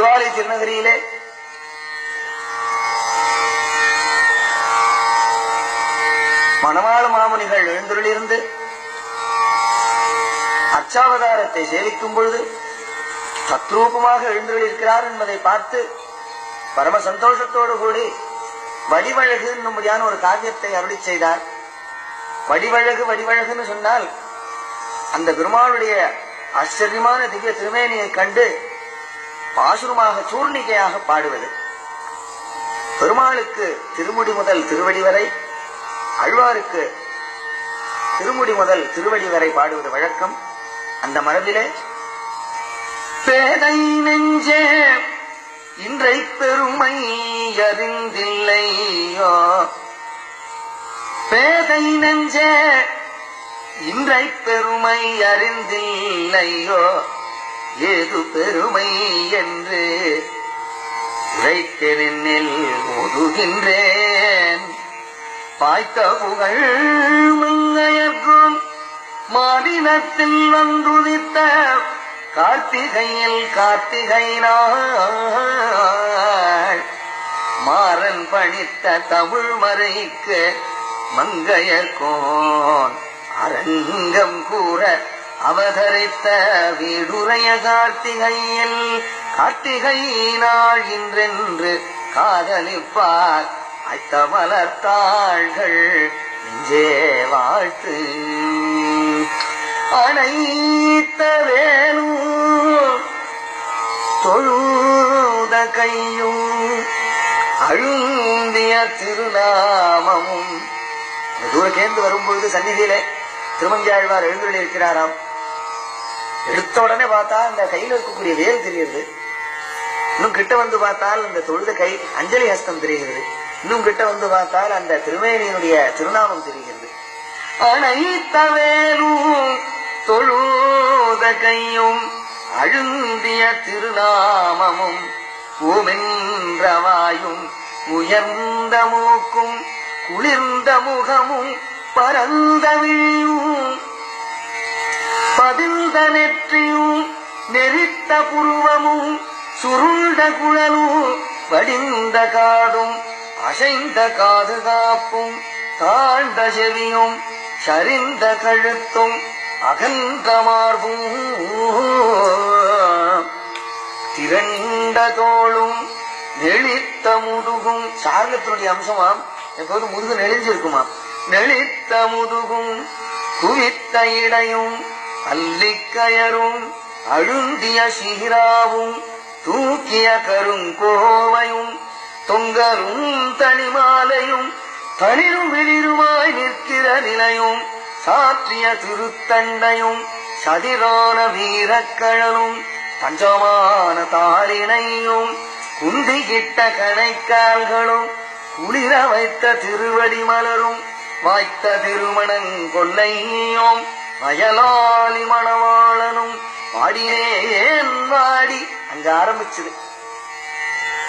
திருவாலை திருநகரியிலே மணவாள மாமுனிகள் எழுந்தருளிருந்து அர்ச்சாவதாரத்தை சேவிக்கும் பொழுது தத்ரூபமாக எழுந்தருளிருக்கிறார் என்பதை பார்த்து பரம சந்தோஷத்தோடு கூடி வடிவழகு என்னும்படியான ஒரு காவியத்தை அருளி செய்தார். வடிவழகு வடிவழகுன்னு சொன்னால் அந்த பெருமாளுடைய ஆச்சரியமான திவ்ய திருமேனியை கண்டு பாசுரமாக சூர்ணிகையாக பாடுவது. பெருமாளுக்கு திருமுடி முதல் திருவடி வரை, அழ்வாருக்கு திருமுடி முதல் திருவடி வரை பாடுவது வழக்கம். அந்த மரபிலே பேதை நெஞ்சே இன்றை பெருமை அறிந்தில்லையோ, பேதை நெஞ்சே இன்றை பெருமை அறிந்தில்லையோ, ஏது பெருமை என்று உரைத்தெனில் ஓதுகின்றேன். பாய்த்த புகழ் மங்கையர்க்கும் மாநிலத்தில் வந்துதித்த கார்த்திகையில் கார்த்திகை நாள் மாறன் பணித்த தமிழ் மறைக்கு மங்கையர்கோன் அரங்கம் கூற அவதரித்த வீடுரைய கார்த்திகையில் கார்த்திகை நாள் இன்றென்று காதலிப்பார் ஐத்த மலர்த்தாள்கள் நெஞ்சே வாழ்த்து. அனைத்த வேலும் தொழுத கையும் அழுந்திய திருநாமமும். தூரக்கேந்து வரும்பொழுது சந்நிதியிலே திருமங்கையாழ்வார் எழுந்துள்ளி இருக்கிறாராம். எடுத்த உடனே பார்த்தா அந்த கையில் இருக்கக்கூடிய வேல் தெரியுது. இன்னும் கிட்ட வந்து பார்த்தால் அந்த தொழுத கை அஞ்சலி ஹஸ்தம் தெரிகிறது. இன்னும் கிட்ட வந்து பார்த்தால் அந்த திருமேனியினுடைய திருநாமம் தெரிகிறது. அனைத்த வேலும் தொழுத கையும் அழுந்திய திருநாமமும் ஓமென்றவாயும் உயர்ந்த மூக்கும் குளிர்ந்த முகமும் பரந்த விழியும் பதிந்த நெற்றியும் நெறித்த புருவமும் சுருண்ட குழலும் வடிந்த காதும் அசைந்த காது காப்பும் தாழ்ந்த செவியும் சரிந்த கழுத்தும் அகன்ற மார்பும் திரண்ட தோளும் நெளித்த முதுகும். சார்லத்தினுடைய அம்சமாம் எப்போது முதுகு நெளிஞ்சிருக்குமா. நெளித்த முதுகும் குவித்த இடையும் அல்லிக்கயரும் அழுந்திய சீராவும் தூக்கிய கருங்கோவையும் தொங்கரும் தனிமாலையும் தளிரும் வெளிருமாய் நிற்கிற நிலையும் சாற்றிய திருத்தண்டையும் சதிரான வீரக்கழலும் பஞ்சமான தாளினையும் குந்திகிட்ட கணைக்கால்களும் குளிர வைத்த திருவடி மலரும் வாய்த்த திருமணங் கொல்லையும் வயலாளி மணவாளனும் பாடினேன் வாடி. அங்க ஆரம்பிச்சது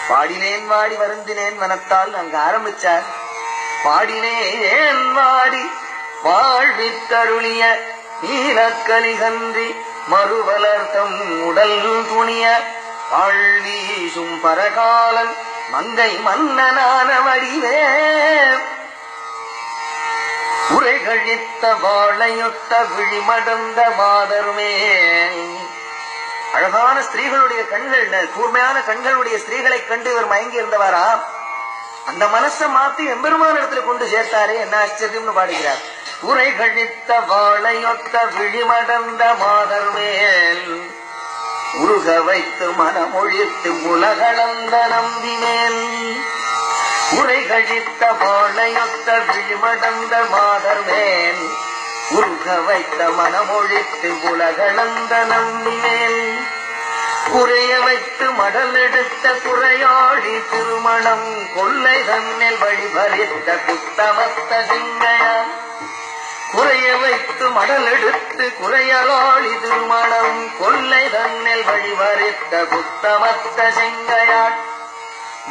பாடினேன் வாடி வருந்தினேன் மனத்தால் அங்க ஆரம்பிச்சார். பாடினேன் வாடி வாழ்வித்தருளிய நீலக்கலிகன்றி மறுவலர்த்தம் உடல் துணிய வாழ்வீசும் பரகாலன் மங்கை மன்னனான வடிவே உரைகழித்த வாழையொத்த விழிமடந்த மாதருமே. அழகான ஸ்திரீகளுடைய கண்கள், கூர்மையான கண்களுடைய ஸ்திரீகளை கண்டு இவர் மயங்கி இருந்தவாரா. அந்த மனசை மாத்தி எம்பெருமான இடத்துல கொண்டு சேர்த்தாரே, என்ன ஆச்சரியம்னு பாடுகிறார். உரைகழித்த வாழையொத்த விழிமடந்த மாதர்மேல் உருக வைத்து மனமொழித்து உலகளந்த நம்பினேன். உரைகழித்த வாழையொத்த விழிமடந்த மாதர்மேல் உருக வைத்த மனமொழித்து உலகளந்த நம்பினேன். குறைய வைத்து மடல் எடுத்த குறையாழி திருமணம் கொல்லை தன்னில் வழிபறித்த புத்தமத்த சிங்கையான். குறைய வைத்து மடல் எடுத்து குறையலாளி திருமணம் கொல்லை தன்னில் வழிபறித்த புத்தமத்த சிங்கையான்.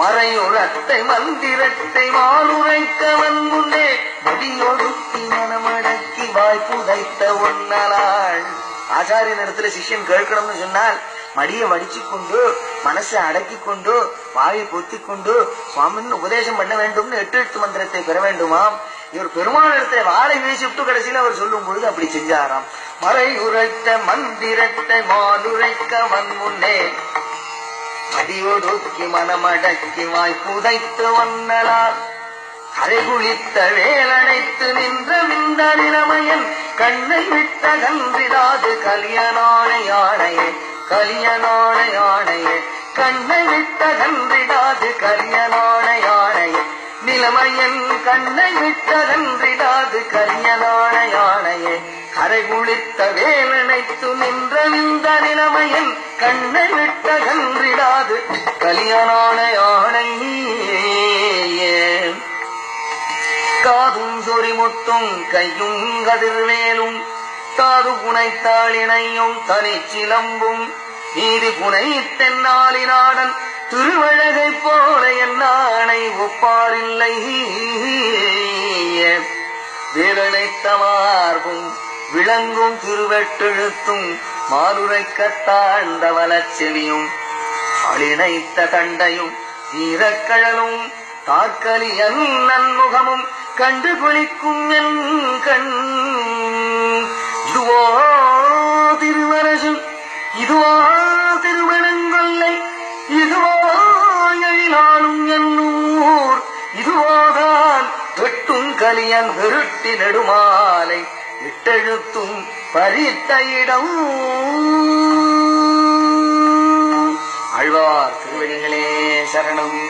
மறையுறத்தை மந்திரத்தை மாலுரைக்கவன் முன்னே முடியொடுக்கி மனமடக்கி வாய்ப்புதைத்த ஒன்னலாள். ஆச்சாரியன் இடத்துல சிஷ்யன் கேட்கணும்னு சொன்னால் மடியை வடிச்சு கொண்டு மனசை அடக்கி கொண்டு வாயை பொத்தி கொண்டு சுவாமின்னு உபதேசம் பண்ண வேண்டும்னு 8 எழுத்து மந்திரத்தை பெற வேண்டுமாம். இவர் பெருமாள் இடத்துல வாழை வீசிவிட்டு கடைசியில் அவர் சொல்லும் பொழுது அப்படி செஞ்சாராம். மறை உரைத்த மந்திரத்தை மாலுரைக்க வன்முன்னே மடியொடுக்கி மனமடக்கி வாய் புதைத்து வந்தலார் கரைகுளித்த வேலனைத்து நின்ற விந்த நிலைமையன் கண்ணை விட்ட கன்றிடாது கலியனானை யானையே கலியனானை யானையே கண்ணை விட்ட கன்றிடாது கலியனானை யானையே நிலைமையன் கண்ணை விட்ட கன்றிடாது கலியனானை யானையே கரைகுளித்த வேலனைத்து நின்ற விந்த நிலைமையன் கண்ணை விட்ட கன்றிடாது கலியனானை யானையே காதும் சொறிமுத்தும் கையும் கதிர்வேலும் தாது புனைத்தாளினையும் தனிச்சிலம்பும் நீதி புனை தென்னாலினாடன் திருவழகை போல என்னானை ஒப்பாரில்லை வேலனைத்த மார்பும் விளங்கும் திருவெட்டெழுத்தும் மாலுரைக்க தாழ்ந்த வலச்செவியும் அழினைத்த தண்டையும் வீரக்கழலும் தாற்கலியன் நன்முகமும் கண்டு குளிக்கும் என் கண் இதுவோ திருவரசு இதுவோ திருவனங்கொல்லை இதுவோ எழிலாளும் என்னூர் இதுவோதான் வெட்டும் கலியன் வெருட்டி நெடுமாலை இட்டெழுத்தும் பறித்த இடம். ஆழ்வார் திருவடிகளே சரணம்.